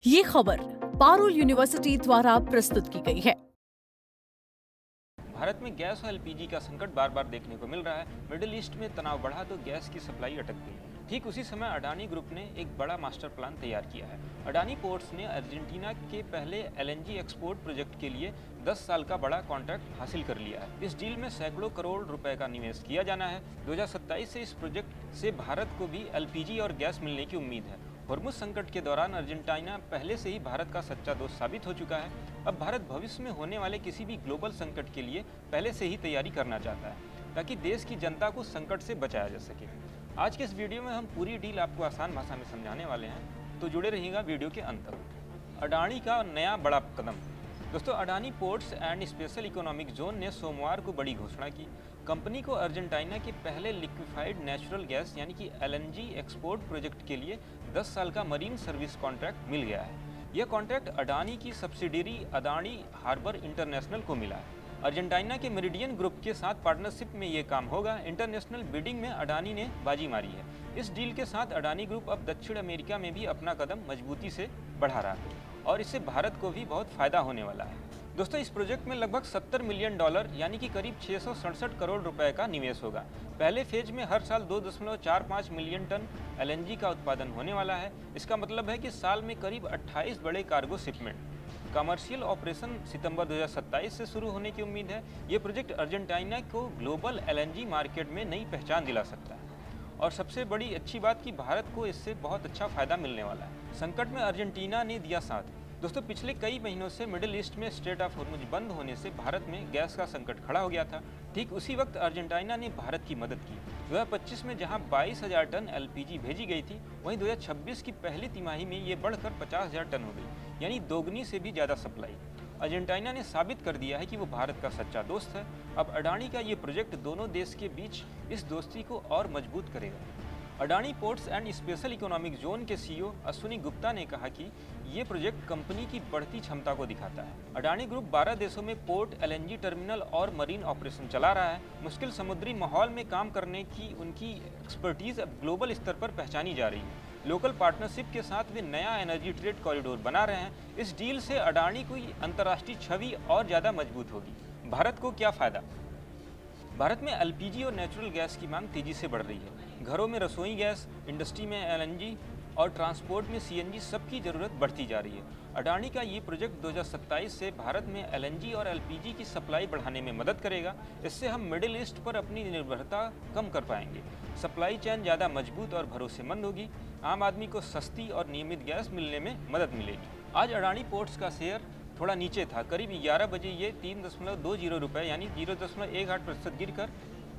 ये खबर पारुल यूनिवर्सिटी द्वारा प्रस्तुत की गई है। भारत में गैस और एलपीजी का संकट बार बार देखने को मिल रहा है। मिडिल ईस्ट में तनाव बढ़ा तो गैस की सप्लाई अटक गई। ठीक उसी समय अडानी ग्रुप ने एक बड़ा मास्टर प्लान तैयार किया है। अडानी पोर्ट्स ने अर्जेंटीना के पहले एलएनजी एक्सपोर्ट प्रोजेक्ट के लिए 10 साल का बड़ा कॉन्ट्रैक्ट हासिल कर लिया है। इस डील में सैकड़ों करोड़ रुपए का निवेश किया जाना है। 2027 से इस प्रोजेक्ट से भारत को भी एलपीजी और गैस मिलने की उम्मीद है। हॉर्मुज़ संकट के दौरान अर्जेंटीना पहले से ही भारत का सच्चा दोस्त साबित हो चुका है। अब भारत भविष्य में होने वाले किसी भी ग्लोबल संकट के लिए पहले से ही तैयारी करना चाहता है, ताकि देश की जनता को संकट से बचाया जा सके। आज के इस वीडियो में हम पूरी डील आपको आसान भाषा में समझाने वाले हैं, तो जुड़े रहिएगा वीडियो के अंत तक। अडानी का नया बड़ा कदम। दोस्तों, Adani ports and special economic zone ने सोमवार को बड़ी घोषणा की। कंपनी को अर्जेंटीना के पहले लिक्विफाइड नेचुरल गैस यानी कि एलएनजी एक्सपोर्ट प्रोजेक्ट के लिए 10 साल का मरीन सर्विस कॉन्ट्रैक्ट मिल गया है। यह कॉन्ट्रैक्ट अडानी की सब्सिडियरी अडानी हार्बर इंटरनेशनल को मिला है। अर्जेंटीना के मेरिडियन ग्रुप के साथ पार्टनरशिप में ये काम होगा। इंटरनेशनल बिडिंग में अडानी ने बाजी मारी है। इस डील के साथ अडानी ग्रुप अब दक्षिण अमेरिका में भी अपना कदम मजबूती से बढ़ा रहा है और इससे भारत को भी बहुत फायदा होने वाला है। दोस्तों, इस प्रोजेक्ट में लगभग $70 मिलियन यानी कि करीब 667 करोड़ रुपए का निवेश होगा। पहले फेज में हर साल 2.45 मिलियन टन एलएनजी का उत्पादन होने वाला है। इसका मतलब है कि साल में करीब 28 बड़े कार्गो शिपमेंट। कमर्शियल ऑपरेशन सितंबर 2027 से शुरू होने की उम्मीद है। ये प्रोजेक्ट अर्जेंटीना को ग्लोबल एलएनजी मार्केट में नई पहचान दिला सकता है और सबसे बड़ी अच्छी बात कि भारत को इससे बहुत अच्छा फायदा मिलने वाला है। संकट में अर्जेंटीना ने दिया साथ। दोस्तों, पिछले कई महीनों से मिडिल ईस्ट में स्ट्रेट ऑफ हॉर्मुज़ बंद होने से भारत में गैस का संकट खड़ा हो गया था। ठीक उसी वक्त अर्जेंटीना ने भारत की मदद की। 2025 में जहां 22,000 टन एलपीजी भेजी गई थी, वहीं 2026 की पहली तिमाही में ये बढ़कर 50,000 टन हो गई, यानी दोगुनी से भी ज़्यादा सप्लाई। अर्जेंटीना ने साबित कर दिया है कि वो भारत का सच्चा दोस्त है। अब अडानी का ये प्रोजेक्ट दोनों देश के बीच इस दोस्ती को और मजबूत करेगा। Adani ports and special economic zone के सीईओ अश्विनी गुप्ता ने कहा कि ये प्रोजेक्ट कंपनी की बढ़ती क्षमता को दिखाता है। अडानी ग्रुप 12 देशों में पोर्ट, एलएनजी टर्मिनल और मरीन ऑपरेशन चला रहा है। मुश्किल समुद्री माहौल में काम करने की उनकी एक्सपर्टीज अब ग्लोबल स्तर पर पहचानी जा रही है। लोकल पार्टनरशिप के साथ वे नया एनर्जी ट्रेड कॉरिडोर बना रहे हैं। इस डील से अडानी की अंतर्राष्ट्रीय छवि और ज़्यादा मजबूत होगी। भारत को क्या फ़ायदा? भारत में एलपीजी और नेचुरल गैस की मांग तेजी से बढ़ रही है। घरों में रसोई गैस, इंडस्ट्री में एलएनजी और ट्रांसपोर्ट में सीएनजी, सबकी ज़रूरत बढ़ती जा रही है। अडानी का ये प्रोजेक्ट 2027 से भारत में एलएनजी और एलपीजी की सप्लाई बढ़ाने में मदद करेगा। इससे हम मिडिल ईस्ट पर अपनी निर्भरता कम कर पाएंगे। सप्लाई चेन ज़्यादा मजबूत और भरोसेमंद होगी। आम आदमी को सस्ती और नियमित गैस मिलने में मदद मिलेगी। आज अडानी पोर्ट्स का शेयर थोड़ा नीचे था। करीब 11 बजे ये 3.20 रुपये यानी 0.18% गिरकर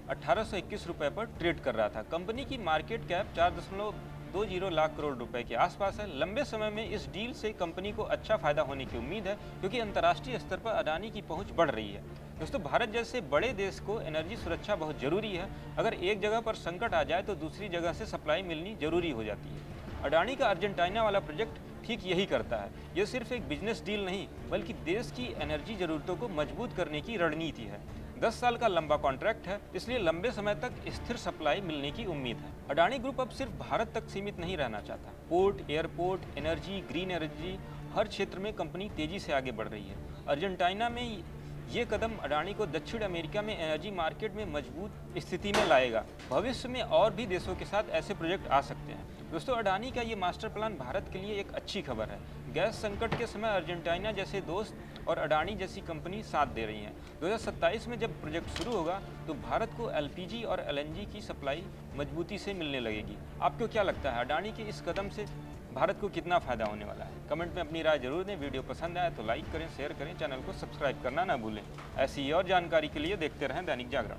1821 रुपये पर ट्रेड कर रहा था। कंपनी की मार्केट कैप 4.20 लाख करोड़ रुपए के आसपास है। लंबे समय में इस डील से कंपनी को अच्छा फायदा होने की उम्मीद है, क्योंकि अंतर्राष्ट्रीय स्तर पर अडानी की पहुंच बढ़ रही है। दोस्तों, भारत जैसे बड़े देश को एनर्जी सुरक्षा बहुत जरूरी है। अगर एक जगह पर संकट आ जाए तो दूसरी जगह से सप्लाई मिलनी जरूरी हो जाती है। अडानी का अर्जेंटीना वाला प्रोजेक्ट ठीक यही करता है। यह सिर्फ एक बिजनेस डील नहीं, बल्कि देश की एनर्जी जरूरतों को मजबूत करने की रणनीति है। 10 साल का लंबा कॉन्ट्रैक्ट है, इसलिए लंबे समय तक स्थिर सप्लाई मिलने की उम्मीद है। अडानी ग्रुप अब सिर्फ भारत तक सीमित नहीं रहना चाहता। Port, airport, energy, green energy, हर क्षेत्र में कंपनी तेजी से आगे बढ़ रही है। अर्जेंटीना में ये कदम अडानी को दक्षिण अमेरिका में एनर्जी मार्केट में मजबूत स्थिति में लाएगा। भविष्य में और भी देशों के साथ ऐसे प्रोजेक्ट आ सकते हैं। दोस्तों, अडानी का ये मास्टर प्लान भारत के लिए एक अच्छी खबर है। गैस संकट के समय अर्जेंटीना जैसे दोस्त और अडानी जैसी कंपनी साथ दे रही हैं। 2027 में जब प्रोजेक्ट शुरू होगा तो भारत को एलपीजी और एलएनजी की सप्लाई मजबूती से मिलने लगेगी। आपको क्या लगता है, अडानी के इस कदम से भारत को कितना फ़ायदा होने वाला है? कमेंट में अपनी राय जरूर दें। वीडियो पसंद आए तो लाइक करें, शेयर करें, चैनल को सब्सक्राइब करना ना भूलें। ऐसी और जानकारी के लिए देखते रहें दैनिक जागरण।